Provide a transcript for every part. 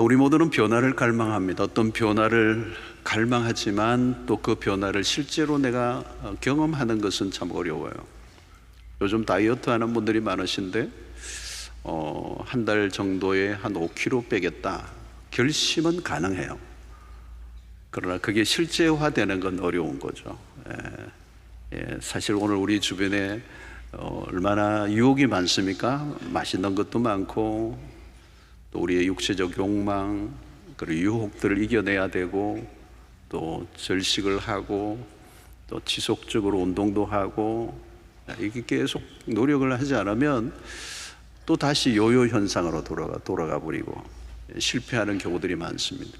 우리 모두는 변화를 갈망합니다. 어떤 변화를 갈망하지만 또 그 변화를 실제로 내가 경험하는 것은 참 어려워요. 요즘 다이어트 하는 분들이 많으신데 한 달 정도에 한 5kg 빼겠다 결심은 가능해요. 그러나 그게 실제화되는 건 어려운 거죠. 사실 오늘 우리 주변에 얼마나 유혹이 많습니까? 맛있는 것도 많고 또 우리의 육체적 욕망 그리고 유혹들을 이겨내야 되고 또 절식을 하고 또 지속적으로 운동도 하고 이게 계속 노력을 하지 않으면 또 다시 요요 현상으로 돌아가 버리고 실패하는 경우들이 많습니다.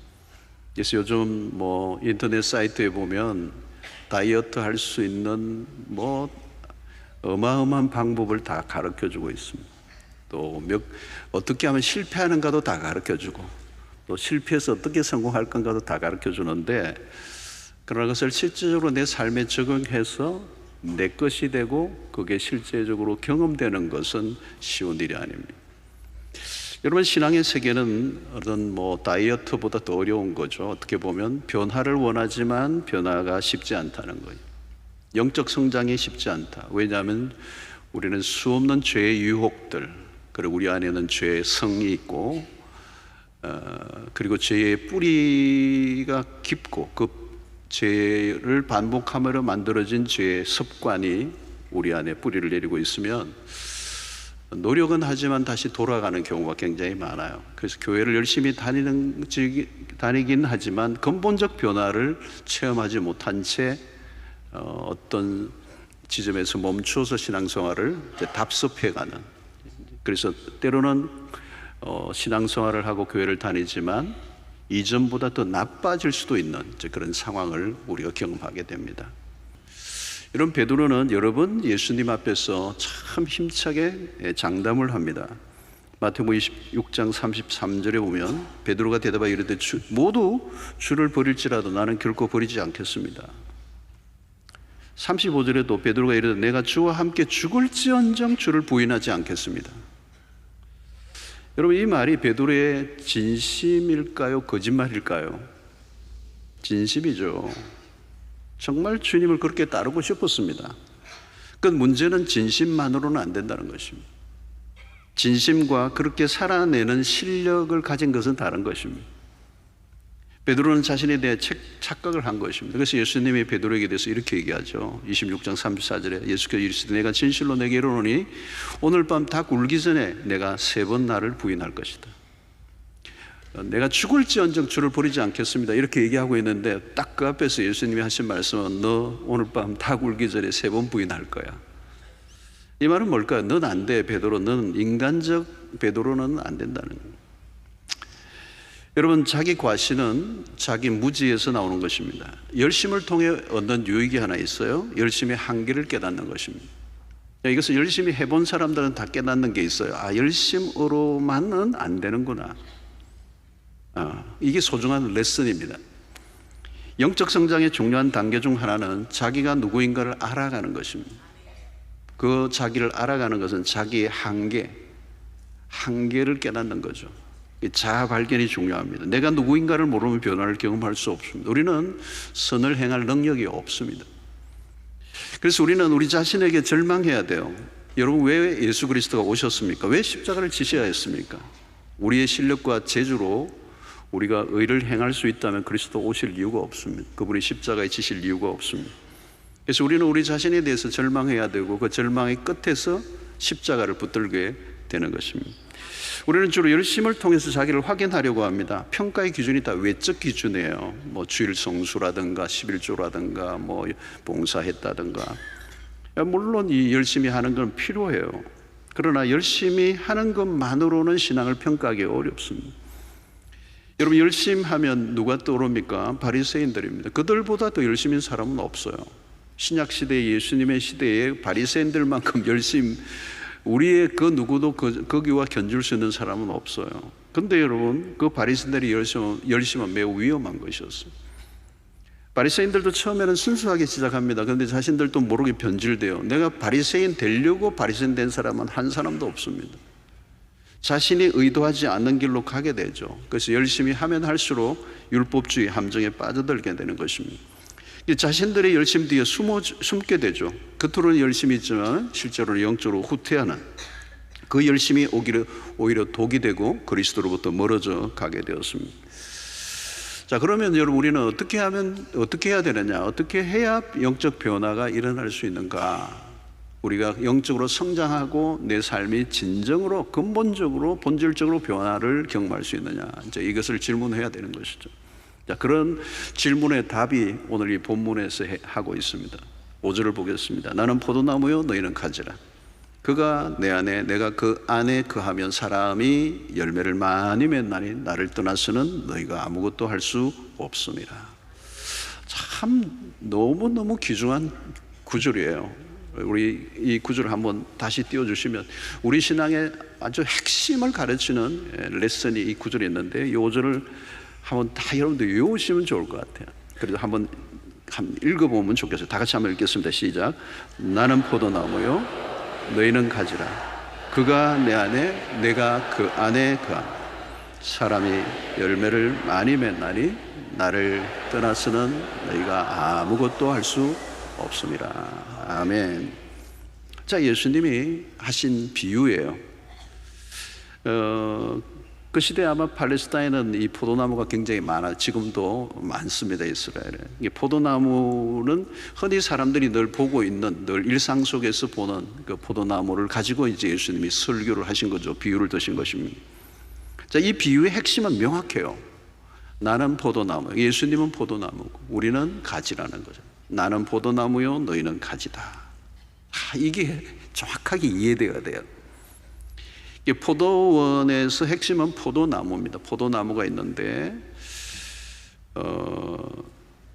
그래서 요즘 인터넷 사이트에 보면 다이어트 할 수 있는 어마어마한 방법을 다 가르쳐 주고 있습니다. 또 어떻게 하면 실패하는가도 다 가르쳐 주고 또 실패해서 어떻게 성공할 건가도 다 가르쳐 주는데 그런 것을 실질적으로 내 삶에 적용해서 내 것이 되고 그게 실제적으로 경험되는 것은 쉬운 일이 아닙니다. 여러분, 신앙의 세계는 어떤 다이어트보다 더 어려운 거죠. 어떻게 보면 변화를 원하지만 변화가 쉽지 않다는 거예요. 영적 성장이 쉽지 않다. 왜냐하면 우리는 수없는 죄의 유혹들, 그리고 우리 안에는 죄의 성이 있고 그리고 죄의 뿌리가 깊고 그 죄를 반복함으로 만들어진 죄의 습관이 우리 안에 뿌리를 내리고 있으면 노력은 하지만 다시 돌아가는 경우가 굉장히 많아요. 그래서 교회를 열심히 다니긴 하지만 근본적 변화를 체험하지 못한 채 어떤 지점에서 멈춰서 신앙생활을 답습해가는, 그래서 때로는 신앙생활을 하고 교회를 다니지만 이전보다 더 나빠질 수도 있는 그런 상황을 우리가 경험하게 됩니다. 이런 베드로는 여러 번 예수님 앞에서 참 힘차게 장담을 합니다. 마태복음 26장 33절에 보면 베드로가 대답하여 이르되 모두 주를 버릴지라도 나는 결코 버리지 않겠습니다. 35절에도 베드로가 이르되 내가 주와 함께 죽을지언정 주를 부인하지 않겠습니다. 여러분, 이 말이 베드로의 진심일까요? 거짓말일까요? 진심이죠. 정말 주님을 그렇게 따르고 싶었습니다. 그 문제는 진심만으로는 안 된다는 것입니다. 진심과 그렇게 살아내는 실력을 가진 것은 다른 것입니다. 베드로는 자신에 대해 착각을 한 것입니다. 그래서 예수님이 베드로에게 대해서 이렇게 얘기하죠. 26장 34절에 예수께서 이르시되 내가 진실로 내게 이르노니 오늘 밤 닭 울기 전에 내가 3번 나를 부인할 것이다. 내가 죽을지언정 주를 버리지 않겠습니다. 이렇게 얘기하고 있는데 딱 그 앞에서 예수님이 하신 말씀은 너 오늘 밤 닭 울기 전에 3번 부인할 거야. 이 말은 뭘까요? 넌 안 돼, 베드로. 넌 인간적 베드로는 안 된다는 거예요. 여러분, 자기 과신은 자기 무지에서 나오는 것입니다. 열심을 통해 얻는 유익이 하나 있어요. 열심의 한계를 깨닫는 것입니다. 이것을 열심히 해본 사람들은 다 깨닫는 게 있어요. 열심으로만은 안 되는구나. 이게 소중한 레슨입니다. 영적 성장의 중요한 단계 중 하나는 자기가 누구인가를 알아가는 것입니다. 그 자기를 알아가는 것은 자기의 한계를 깨닫는 거죠. 자아 발견이 중요합니다. 내가 누구인가를 모르면 변화를 경험할 수 없습니다. 우리는 선을 행할 능력이 없습니다. 그래서 우리는 우리 자신에게 절망해야 돼요. 여러분, 왜 예수 그리스도가 오셨습니까? 왜 십자가를 지셔야 했습니까? 우리의 실력과 재주로 우리가 의를 행할 수 있다면 그리스도 오실 이유가 없습니다. 그분이 십자가에 지실 이유가 없습니다. 그래서 우리는 우리 자신에 대해서 절망해야 되고 그 절망의 끝에서 십자가를 붙들게 되는 것입니다. 우리는 주로 열심을 통해서 자기를 확인하려고 합니다. 평가의 기준이 다 외적 기준이에요. 주일 성수라든가 11조라든가 봉사했다든가. 물론 이 열심히 하는 건 필요해요. 그러나 열심히 하는 것만으로는 신앙을 평가하기 어렵습니다. 여러분, 열심히 하면 누가 떠오릅니까? 바리새인들입니다. 그들보다 더 열심인 사람은 없어요. 신약 시대, 예수님의 시대에 바리새인들만큼 열심, 우리의 그 누구도 거기와 견줄 수 있는 사람은 없어요. 근데 여러분, 그 바리새인들이 열심은 매우 위험한 것이었어요. 바리새인들도 처음에는 순수하게 시작합니다. 그런데 자신들도 모르게 변질돼요. 내가 바리새인 되려고 바리새인 된 사람은 한 사람도 없습니다. 자신이 의도하지 않는 길로 가게 되죠. 그래서 열심히 하면 할수록 율법주의 함정에 빠져들게 되는 것입니다. 자신들의 열심 뒤에 숨게 되죠. 겉으로는 열심히 있지만 실제로 영적으로 후퇴하는 그 열심이 오히려 독이 되고 그리스도로부터 멀어져 가게 되었습니다. 자, 그러면 여러분, 우리는 어떻게 해야 되느냐? 어떻게 해야 영적 변화가 일어날 수 있는가? 우리가 영적으로 성장하고 내 삶이 진정으로 근본적으로 본질적으로 변화를 경험할 수 있느냐, 이제 이것을 질문해야 되는 것이죠. 자, 그런 질문의 답이 오늘 이 본문에서 하고 있습니다. 5절을 보겠습니다. 나는 포도나무요 너희는 가지라. 그가 내 안에 내가 그 안에 거하면 사람이 열매를 많이 맺나니 나를 떠나서는 너희가 아무것도 할 수 없음이라. 참 너무너무 귀중한 구절이에요. 우리 이 구절을 한번 다시 띄워주시면 우리 신앙의 아주 핵심을 가르치는 레슨이 이 구절에 있는데 이 5절을 한번 다 여러분들 외우시면 좋을 것 같아요. 그래도 한번 읽어보면 좋겠어요. 다 같이 한번 읽겠습니다. 시작. 나는 포도나무요 너희는 가지라. 그가 내 안에 내가 그 안에 거하니 사람이 열매를 많이 맺나니 나를 떠나서는 너희가 아무것도 할 수 없음이라. 아멘. 자, 예수님이 하신 비유예요. 그 시대 아마 팔레스타인은 이 포도나무가 굉장히 지금도 많습니다. 이스라엘에. 이 포도나무는 흔히 사람들이 늘 보고 있는, 늘 일상 속에서 보는 그 포도나무를 가지고 이제 예수님이 설교를 하신 거죠. 비유를 드신 것입니다. 자, 이 비유의 핵심은 명확해요. 나는 포도나무, 예수님은 포도나무고 우리는 가지라는 거죠. 나는 포도나무요 너희는 가지다. 이게 정확하게 이해되어야 돼요. 포도원에서 핵심은 포도나무입니다. 포도나무가 있는데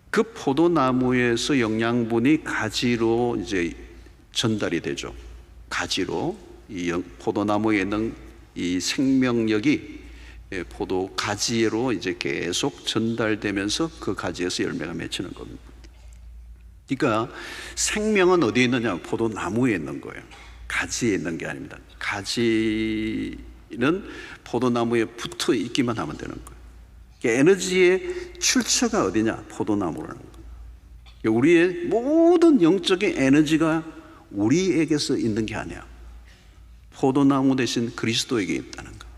그 포도나무에서 영양분이 가지로 이제 전달이 되죠. 가지로 이 포도나무에 있는 이 생명력이 포도 가지로 이제 계속 전달되면서 그 가지에서 열매가 맺히는 겁니다. 그러니까 생명은 어디에 있느냐? 포도나무에 있는 거예요. 가지에 있는 게 아닙니다. 가지는 포도나무에 붙어 있기만 하면 되는 거예요. 그러니까 에너지의 출처가 어디냐? 포도나무라는 거예요. 우리의 모든 영적인 에너지가 우리에게서 있는 게 아니야. 포도나무 대신 그리스도에게 있다는 거예요.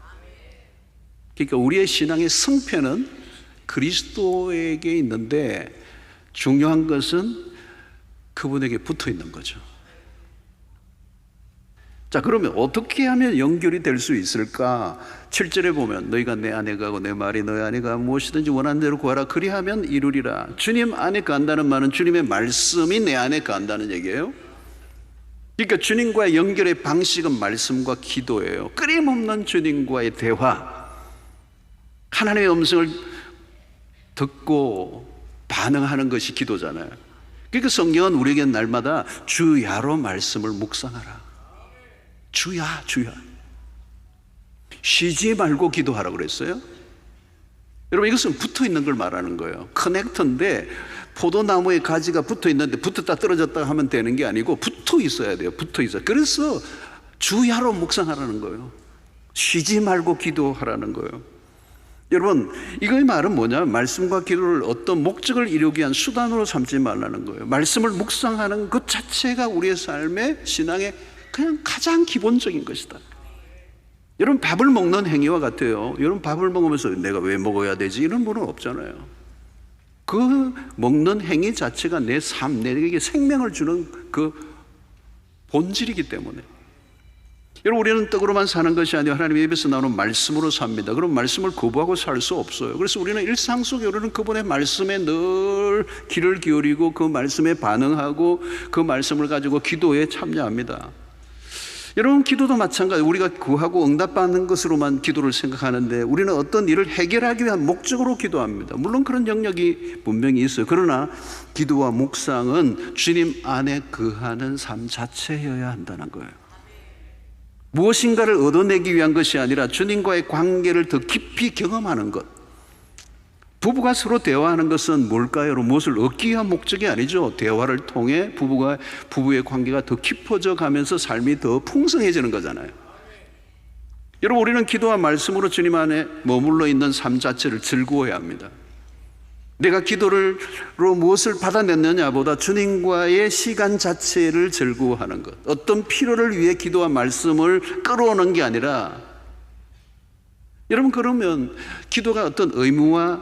그러니까 우리의 신앙의 성패는 그리스도에게 있는데 중요한 것은 그분에게 붙어 있는 거죠. 자, 그러면 어떻게 하면 연결이 될 수 있을까? 7절에 보면 너희가 내 안에 가고 내 말이 너희 안에 가 무엇이든지 원하는 대로 구하라 그리하면 이루리라. 주님 안에 간다는 말은 주님의 말씀이 내 안에 간다는 얘기예요. 그러니까 주님과의 연결의 방식은 말씀과 기도예요. 끊임없는 주님과의 대화, 하나님의 음성을 듣고 반응하는 것이 기도잖아요. 그러니까 성경은 우리에게 날마다 주야로 말씀을 묵상하라. 주야, 주야. 쉬지 말고 기도하라고 그랬어요. 여러분, 이것은 붙어 있는 걸 말하는 거예요. 커넥터인데 포도나무에 가지가 붙어 있는데 붙었다 떨어졌다 하면 되는 게 아니고 붙어 있어야 돼요. 붙어 있어요. 그래서 주야로 묵상하라는 거예요. 쉬지 말고 기도하라는 거예요. 여러분, 이거의 말은 뭐냐면 말씀과 기도를 어떤 목적을 이루기 위한 수단으로 삼지 말라는 거예요. 말씀을 묵상하는 것 자체가 우리의 삶의 신앙의 그냥 가장 기본적인 것이다. 여러분, 밥을 먹는 행위와 같아요. 여러분, 밥을 먹으면서 내가 왜 먹어야 되지? 이런 분은 없잖아요. 그 먹는 행위 자체가 내 삶, 내게 생명을 주는 그 본질이기 때문에. 여러분, 우리는 떡으로만 사는 것이 아니라 하나님의 입에서 나오는 말씀으로 삽니다. 그럼 말씀을 거부하고 살 수 없어요. 그래서 우리는 일상 속에 우리는 그분의 말씀에 늘 귀를 기울이고 그 말씀에 반응하고 그 말씀을 가지고 기도에 참여합니다. 여러분, 기도도 마찬가지. 우리가 구하고 응답받는 것으로만 기도를 생각하는데 우리는 어떤 일을 해결하기 위한 목적으로 기도합니다. 물론 그런 영역이 분명히 있어요. 그러나 기도와 묵상은 주님 안에 거하는 삶 자체여야 한다는 거예요. 무엇인가를 얻어내기 위한 것이 아니라 주님과의 관계를 더 깊이 경험하는 것. 부부가 서로 대화하는 것은 뭘까요? 무엇을 얻기 위한 목적이 아니죠. 대화를 통해 부부의 관계가 더 깊어져 가면서 삶이 더 풍성해지는 거잖아요. 여러분, 우리는 기도와 말씀으로 주님 안에 머물러 있는 삶 자체를 즐거워해야 합니다. 내가 기도로 무엇을 받아냈느냐보다 주님과의 시간 자체를 즐거워하는 것, 어떤 필요를 위해 기도와 말씀을 끌어오는 게 아니라, 여러분, 그러면 기도가 어떤 의무와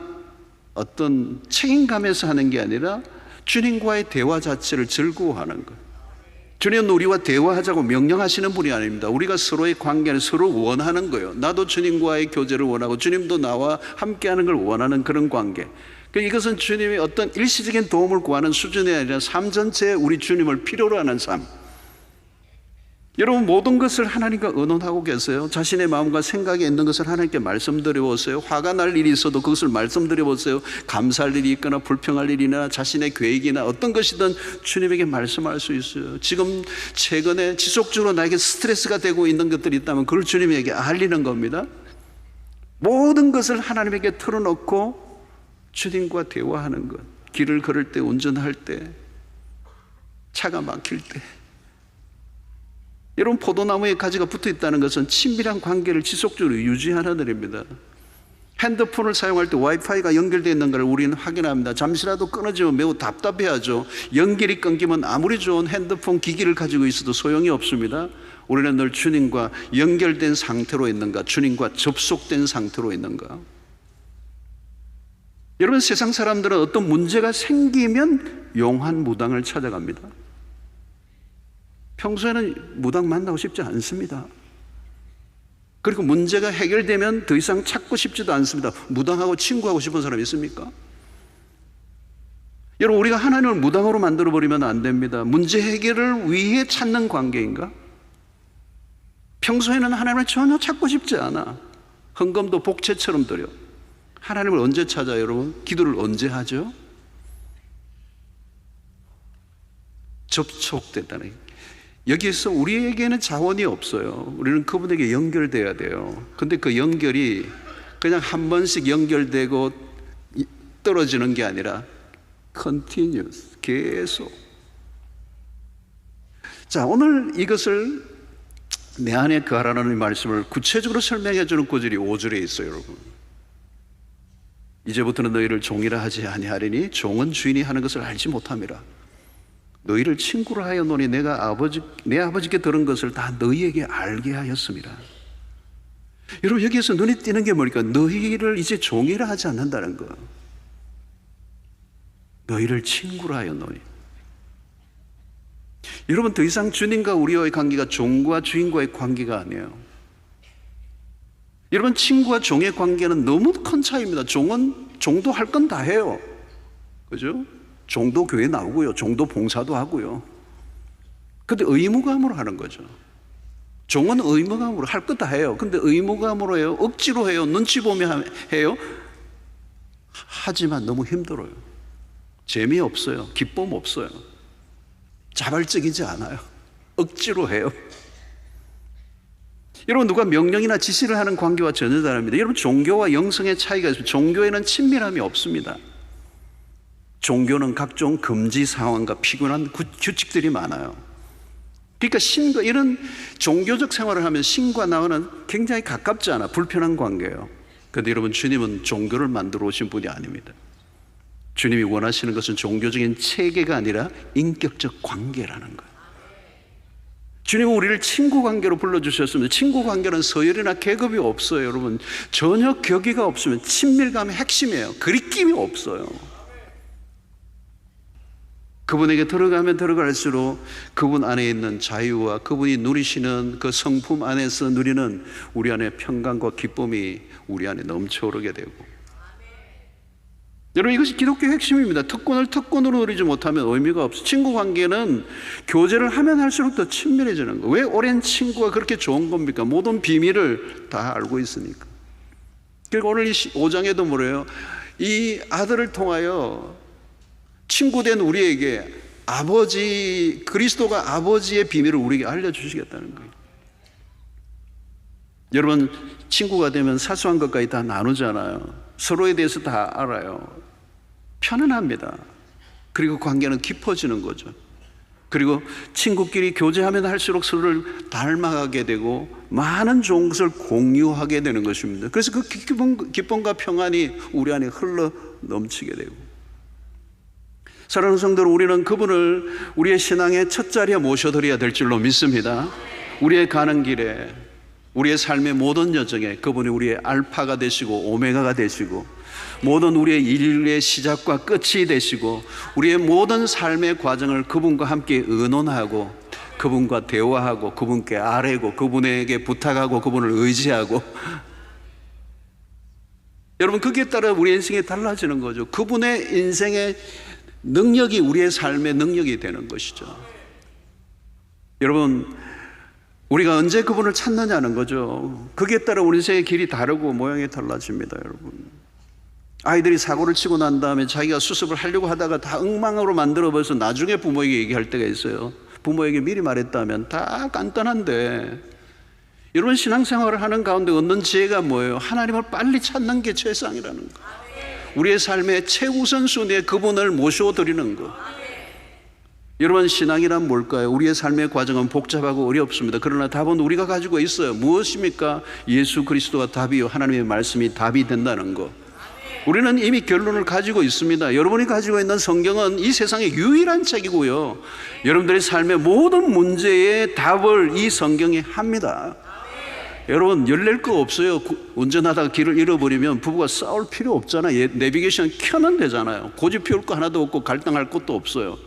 어떤 책임감에서 하는 게 아니라 주님과의 대화 자체를 즐거워하는 것. 주님은 우리와 대화하자고 명령하시는 분이 아닙니다. 우리가 서로의 관계를 서로 원하는 거예요. 나도 주님과의 교제를 원하고 주님도 나와 함께하는 걸 원하는 그런 관계. 이것은 주님의 어떤 일시적인 도움을 구하는 수준이 아니라 삶 전체에 우리 주님을 필요로 하는 삶. 여러분, 모든 것을 하나님과 의논하고 계세요? 자신의 마음과 생각에 있는 것을 하나님께 말씀드려 보세요. 화가 날 일이 있어도 그것을 말씀드려 보세요. 감사할 일이 있거나 불평할 일이나 자신의 계획이나 어떤 것이든 주님에게 말씀할 수 있어요. 지금 최근에 지속적으로 나에게 스트레스가 되고 있는 것들이 있다면 그걸 주님에게 알리는 겁니다. 모든 것을 하나님에게 털어놓고 주님과 대화하는 것. 길을 걸을 때, 운전할 때, 차가 막힐 때. 여러분, 포도나무에 가지가 붙어 있다는 것은 친밀한 관계를 지속적으로 유지하는 일입니다. 핸드폰을 사용할 때 와이파이가 연결되어 있는 걸 우리는 확인합니다. 잠시라도 끊어지면 매우 답답해하죠. 연결이 끊기면 아무리 좋은 핸드폰 기기를 가지고 있어도 소용이 없습니다. 우리는 늘 주님과 연결된 상태로 있는가, 주님과 접속된 상태로 있는가. 여러분, 세상 사람들은 어떤 문제가 생기면 용한 무당을 찾아갑니다. 평소에는 무당 만나고 싶지 않습니다. 그리고 문제가 해결되면 더 이상 찾고 싶지도 않습니다. 무당하고 친구하고 싶은 사람이 있습니까? 여러분, 우리가 하나님을 무당으로 만들어버리면 안 됩니다. 문제 해결을 위해 찾는 관계인가? 평소에는 하나님을 전혀 찾고 싶지 않아. 헌금도 복채처럼 드려. 하나님을 언제 찾아요, 여러분? 기도를 언제 하죠? 접촉됐다는 거예요. 여기서 우리에게는 자원이 없어요. 우리는 그분에게 연결돼야 돼요. 근데 그 연결이 그냥 한 번씩 연결되고 떨어지는 게 아니라 continuous, 계속. 자, 오늘 이것을 내 안에 거하라는 말씀을 구체적으로 설명해 주는 구절이 5절에 있어요, 여러분. 이제부터는 너희를 종이라 하지 아니하리니 종은 주인이 하는 것을 알지 못함이라. 너희를 친구로 하여 노니 내 아버지께 들은 것을 다 너희에게 알게 하였습니다. 여러분, 여기에서 눈에 띄는 게 뭐니까 너희를 이제 종이라 하지 않는다는 거. 너희를 친구로 하여 노니. 여러분, 더 이상 주님과 우리와의 관계가 종과 주인과의 관계가 아니에요. 여러분, 친구와 종의 관계는 너무 큰 차이입니다. 종은 종도 할 건 다 해요. 그죠? 종도 교회 나오고요. 종도 봉사도 하고요. 근데 의무감으로 하는 거죠. 종은 의무감으로 할 것 다 해요. 근데 의무감으로 해요? 억지로 해요? 눈치 보며 해요? 하지만 너무 힘들어요. 재미없어요. 기쁨 없어요. 자발적이지 않아요. 억지로 해요. 여러분, 누가 명령이나 지시를 하는 관계와 전혀 다릅니다. 여러분, 종교와 영성의 차이가 있습니다. 종교에는 친밀함이 없습니다. 종교는 각종 금지 상황과 피곤한 규칙들이 많아요. 그러니까 신과 이런 종교적 생활을 하면 신과 나와는 굉장히 가깝지 않아 불편한 관계예요. 그런데 여러분, 주님은 종교를 만들어 오신 분이 아닙니다. 주님이 원하시는 것은 종교적인 체계가 아니라 인격적 관계라는 거예요. 주님은 우리를 친구 관계로 불러주셨습니다. 친구 관계는 서열이나 계급이 없어요. 여러분, 전혀 격의가 없으면 친밀감의 핵심이에요. 그리낌이 없어요. 그분에게 들어가면 들어갈수록 그분 안에 있는 자유와 그분이 누리시는 그 성품 안에서 누리는 우리 안에 평강과 기쁨이 우리 안에 넘쳐오르게 되고. 여러분, 이것이 기독교의 핵심입니다. 특권을 특권으로 누리지 못하면 의미가 없어요. 친구 관계는 교제를 하면 할수록 더 친밀해지는 거예요. 왜 오랜 친구가 그렇게 좋은 겁니까? 모든 비밀을 다 알고 있으니까. 그리고 오늘 이 5장에도 뭐래요? 이 아들을 통하여 친구된 우리에게 아버지, 그리스도가 아버지의 비밀을 우리에게 알려주시겠다는 거예요. 여러분, 친구가 되면 사소한 것까지 다 나누잖아요. 서로에 대해서 다 알아요. 편안합니다. 그리고 관계는 깊어지는 거죠. 그리고 친구끼리 교제하면 할수록 서로를 닮아가게 되고 많은 좋은 것을 공유하게 되는 것입니다. 그래서 그 기쁨과 평안이 우리 안에 흘러 넘치게 되고, 사랑하는 성도들, 우리는 그분을 우리의 신앙의 첫 자리에 모셔드려야 될 줄로 믿습니다. 우리의 가는 길에, 우리의 삶의 모든 여정에 그분이 우리의 알파가 되시고 오메가가 되시고, 모든 우리의 일의 시작과 끝이 되시고, 우리의 모든 삶의 과정을 그분과 함께 의논하고, 그분과 대화하고, 그분께 아뢰고, 그분에게 부탁하고, 그분을 의지하고, 여러분, 거기에 따라 우리 인생이 달라지는 거죠. 그분의 인생의 능력이 우리의 삶의 능력이 되는 것이죠. 여러분, 우리가 언제 그분을 찾느냐는 거죠. 거기에 따라 우리 인생의 길이 다르고 모양이 달라집니다. 여러분, 아이들이 사고를 치고 난 다음에 자기가 수습을 하려고 하다가 다 엉망으로 만들어버려서 나중에 부모에게 얘기할 때가 있어요. 부모에게 미리 말했다면 다 간단한데, 여러분, 신앙생활을 하는 가운데 얻는 지혜가 뭐예요? 하나님을 빨리 찾는 게 최상이라는 거. 우리의 삶의 최우선순위에 그분을 모셔드리는 것. 여러분, 신앙이란 뭘까요? 우리의 삶의 과정은 복잡하고 어렵습니다. 그러나 답은 우리가 가지고 있어요. 무엇입니까? 예수 그리스도가 답이요, 하나님의 말씀이 답이 된다는 것. 우리는 이미 결론을 가지고 있습니다. 여러분이 가지고 있는 성경은 이 세상의 유일한 책이고요, 여러분들의 삶의 모든 문제의 답을 이 성경이 합니다. 여러분, 열낼 거 없어요. 운전하다가 길을 잃어버리면 부부가 싸울 필요 없잖아요. 내비게이션 켜면 되잖아요. 고집 피울 거 하나도 없고 갈등할 것도 없어요.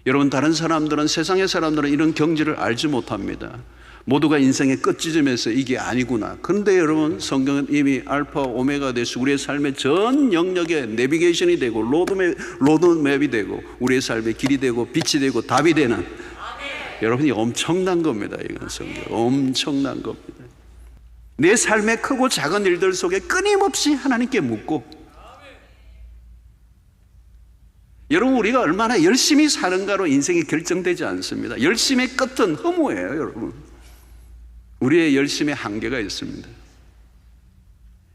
여러분, 다른 사람들은, 세상의 사람들은 이런 경지를 알지 못합니다. 모두가 인생의 끝지점에서 이게 아니구나. 그런데 여러분, 성경은 이미 알파 오메가 되시 우리의 삶의 전 영역에 내비게이션이 되고 로드맵이 되고 우리의 삶의 길이 되고 빛이 되고 답이 되는, 여러분이 엄청난 겁니다. 이건 성경 엄청난 겁니다. 내 삶의 크고 작은 일들 속에 끊임없이 하나님께 묻고, 여러분, 우리가 얼마나 열심히 사는가로 인생이 결정되지 않습니다. 열심의 끝은 허무해요. 여러분, 우리의 열심의 한계가 있습니다.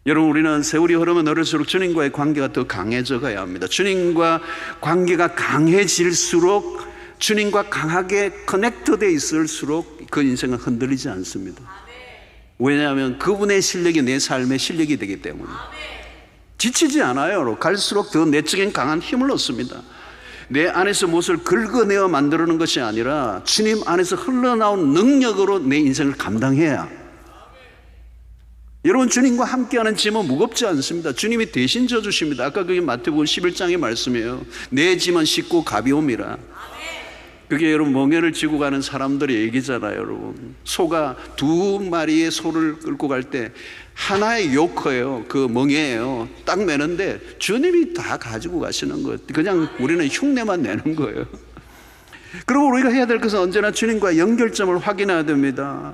여러분, 우리는 세월이 흐르면 흐를수록 주님과의 관계가 더 강해져 가야 합니다. 주님과 관계가 강해질수록, 주님과 강하게 커넥트되어 있을수록 그 인생은 흔들리지 않습니다. 왜냐하면 그분의 실력이 내 삶의 실력이 되기 때문에 지치지 않아요. 갈수록 더 내적인 강한 힘을 얻습니다. 내 안에서 무엇을 긁어내어 만들어내는 것이 아니라 주님 안에서 흘러나온 능력으로 내 인생을 감당해야. 여러분, 주님과 함께하는 짐은 무겁지 않습니다. 주님이 대신 져주십니다. 아까 그게 마태복음 11장의 말씀이에요. 내 짐은 쉽고 가벼움이라. 그게 여러분, 멍에를 지고 가는 사람들의 얘기잖아요. 여러분, 소가 두 마리의 소를 끌고 갈 때 하나의 요커예요. 그 멍에예요. 딱 매는데 주님이 다 가지고 가시는 거예요. 그냥 우리는 흉내만 내는 거예요. 그리고 우리가 해야 될 것은 언제나 주님과 연결점을 확인해야 됩니다.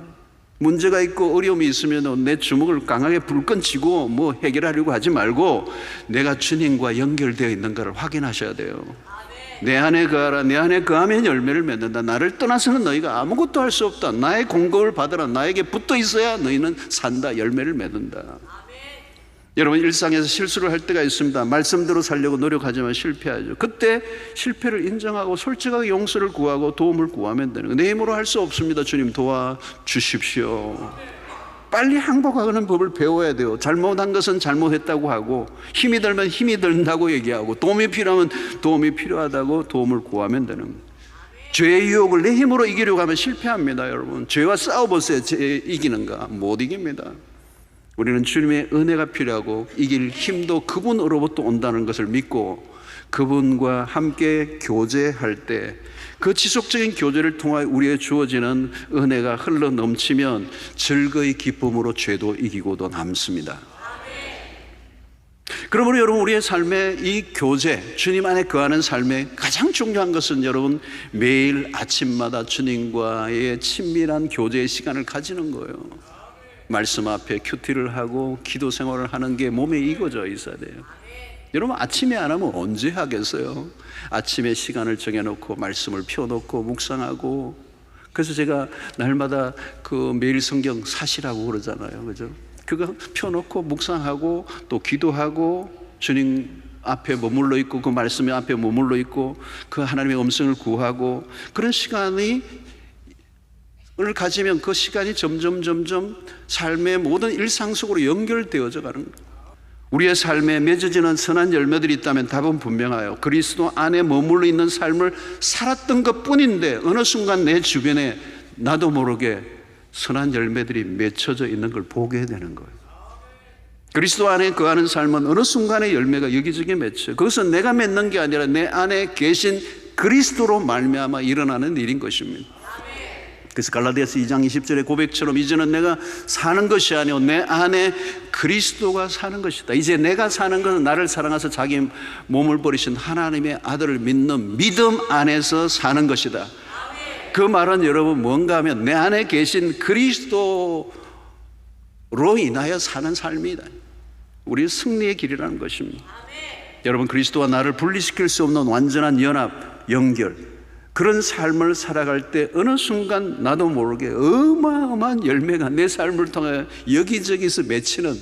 문제가 있고 어려움이 있으면 내 주먹을 강하게 불끈 쥐고 뭐 해결하려고 하지 말고 내가 주님과 연결되어 있는가를 확인하셔야 돼요. 내 안에 거하라. 내 안에 거하면 열매를 맺는다. 나를 떠나서는 너희가 아무것도 할 수 없다. 나의 공급을 받으라. 나에게 붙어 있어야 너희는 산다. 열매를 맺는다. 여러분, 일상에서 실수를 할 때가 있습니다. 말씀대로 살려고 노력하지만 실패하죠. 그때 실패를 인정하고 솔직하게 용서를 구하고 도움을 구하면 되는 거예요. 내 힘으로 할 수 없습니다. 주님 도와주십시오. 빨리 항복하는 법을 배워야 돼요. 잘못한 것은 잘못했다고 하고, 힘이 들면 힘이 든다고 얘기하고, 도움이 필요하면 도움이 필요하다고 도움을 구하면 되는 거예요. 죄의 유혹을 내 힘으로 이기려고 하면 실패합니다. 여러분, 죄와 싸워보세요. 죄 이기는가? 못 이깁니다. 우리는 주님의 은혜가 필요하고 이길 힘도 그분으로부터 온다는 것을 믿고 그분과 함께 교제할 때 그 지속적인 교제를 통하여 우리에게 주어지는 은혜가 흘러 넘치면 즐거이 기쁨으로 죄도 이기고도 남습니다. 그러므로 여러분, 우리의 삶의 이 교제, 주님 안에 거하는 삶의 가장 중요한 것은 여러분, 매일 아침마다 주님과의 친밀한 교제의 시간을 가지는 거예요. 말씀 앞에 큐티를 하고 기도 생활을 하는 게 몸에 익어져 있어야 돼요. 여러분, 아침에 안 하면 언제 하겠어요? 아침에 시간을 정해놓고 말씀을 펴놓고 묵상하고. 그래서 제가 날마다 그 매일 성경 사시라고 그러잖아요. 그죠? 그거 펴놓고 묵상하고 또 기도하고 주님 앞에 머물러 있고 그 말씀의 앞에 머물러 있고 그 하나님의 음성을 구하고 그런 시간이 을 가지면 그 시간이 점점 삶의 모든 일상 속으로 연결되어져 가는 거예요. 우리의 삶에 맺어지는 선한 열매들이 있다면 답은 분명해요. 그리스도 안에 머물러 있는 삶을 살았던 것뿐인데 어느 순간 내 주변에 나도 모르게 선한 열매들이 맺혀져 있는 걸 보게 되는 거예요. 그리스도 안에 거하는 삶은 어느 순간에 열매가 여기저기 맺혀요. 그것은 내가 맺는 게 아니라 내 안에 계신 그리스도로 말미암아 일어나는 일인 것입니다. 그래서 갈라디아서 2장 20절의 고백처럼 이제는 내가 사는 것이 아니오 내 안에 그리스도가 사는 것이다. 이제 내가 사는 것은 나를 사랑하사 자기 몸을 버리신 하나님의 아들을 믿는 믿음 안에서 사는 것이다. 그 말은 여러분 뭔가 하면 내 안에 계신 그리스도로 인하여 사는 삶이다. 우리의 승리의 길이라는 것입니다. 여러분 그리스도와 나를 분리시킬 수 없는 완전한 연합, 연결 그런 삶을 살아갈 때 어느 순간 나도 모르게 어마어마한 열매가 내 삶을 통해 여기저기서 맺히는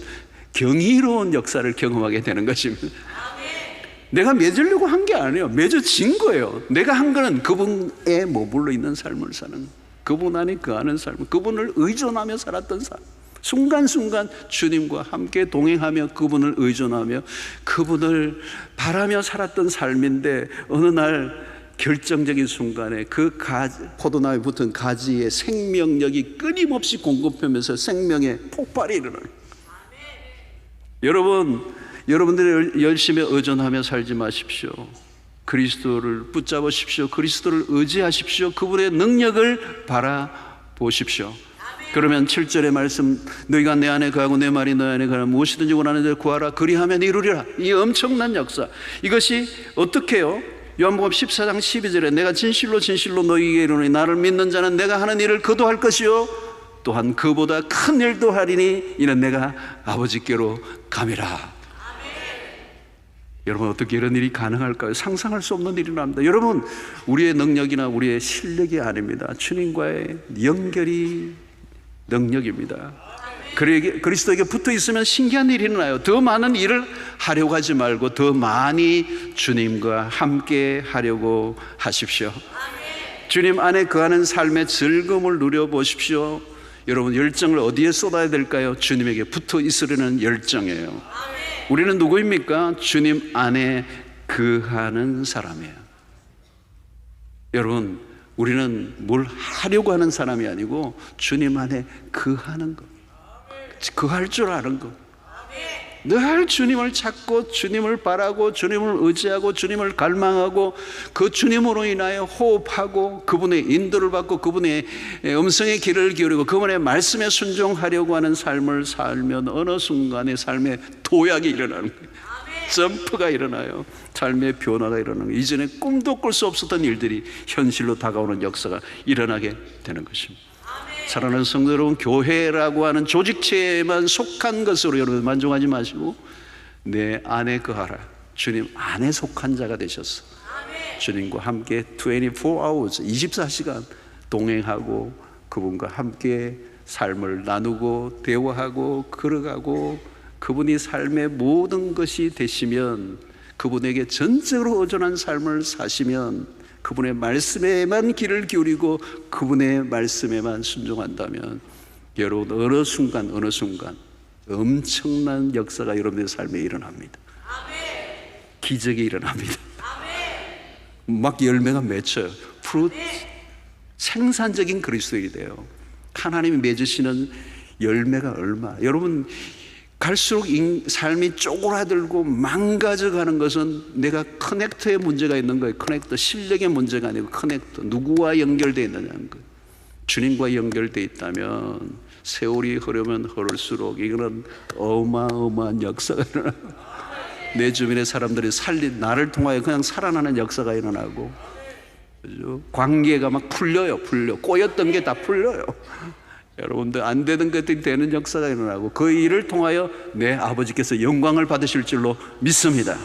경이로운 역사를 경험하게 되는 것입니다. 내가 맺으려고 한 게 아니에요. 맺어진 거예요. 내가 한 거는 그분에 머물러 있는 삶을 사는, 그분 안에 거하는 삶, 그분을 의존하며 살았던 삶, 순간순간 주님과 함께 동행하며 그분을 의존하며 그분을 바라며 살았던 삶인데 어느 날 결정적인 순간에 그 포도나무에 붙은 가지의 생명력이 끊임없이 공급하면서 생명의 폭발이 일어나요. 여러분들이 열심히 의존하며 살지 마십시오. 그리스도를 붙잡으십시오. 그리스도를 의지하십시오. 그분의 능력을 바라보십시오. 그러면 7절의 말씀 너희가 내 안에 거하고 내 말이 너희 안에 거하면 무엇이든지 원하는 대로 구하라 그리하면 이루리라. 이 엄청난 역사, 이것이 어떻게 해요? 요한복음 14장 12절에 내가 진실로 너희에게 이르노니 나를 믿는 자는 내가 하는 일을 그도 할 것이요 또한 그보다 큰 일도 하리니 이는 내가 아버지께로 감이라. 여러분 어떻게 이런 일이 가능할까요? 상상할 수 없는 일이 납니다. 여러분 우리의 능력이나 우리의 실력이 아닙니다. 주님과의 연결이 능력입니다. 그리스도에게 붙어 있으면 신기한 일이 일어나요. 더 많은 일을 하려고 하지 말고 더 많이 주님과 함께 하려고 하십시오. 주님 안에 거하는 삶의 즐거움을 누려보십시오. 여러분 열정을 어디에 쏟아야 될까요? 주님에게 붙어 있으려는 열정이에요. 우리는 누구입니까? 주님 안에 거하는 사람이에요. 여러분 우리는 뭘 하려고 하는 사람이 아니고 주님 안에 거하는 것, 거할 줄 아는 것, 늘 주님을 찾고 주님을 바라고 주님을 의지하고 주님을 갈망하고 그 주님으로 인하여 호흡하고 그분의 인도를 받고 그분의 음성의 귀를 기울이고 그분의 말씀에 순종하려고 하는 삶을 살면 어느 순간에 삶의 도약이 일어나는 거예요. 점프가 일어나요. 삶의 변화가 일어나는 거예요. 이전에 꿈도 꿀 수 없었던 일들이 현실로 다가오는 역사가 일어나게 되는 것입니다. 사랑하는 성도 여러분, 교회라고 하는 조직체에만 속한 것으로 여러분 만족하지 마시고 내 안에 거하라. 주님 안에 속한 자가 되셨어. 주님과 함께 24hours 24시간 동행하고 그분과 함께 삶을 나누고 대화하고 걸어가고 그분이 삶의 모든 것이 되시면 그분에게 전적으로 의존한 삶을 사시면 그분의 말씀에만 귀를 기울이고 그분의 말씀에만 순종한다면 여러분 어느 순간 엄청난 역사가 여러분의 삶에 일어납니다. 기적이 일어납니다. 막 열매가 맺혀요. 프루트, 생산적인 그리스도인이 돼요. 하나님이 맺으시는 열매가 얼마. 여러분 갈수록 삶이 쪼그라들고 망가져가는 것은 내가 커넥터에 문제가 있는 거예요. 커넥터, 실력의 문제가 아니고 커넥터, 누구와 연결되어 있느냐는 거예요. 주님과 연결되어 있다면 세월이 흐르면 흐를수록 이거는 어마어마한 역사가 일어나요. 내 주변의 사람들이 나를 통하여 그냥 살아나는 역사가 일어나고, 그죠? 관계가 막 풀려 꼬였던 게 다 풀려요. 여러분들 안 되는 것들이 되는 역사가 일어나고 그 일을 통하여 내 아버지께서 영광을 받으실 줄로 믿습니다.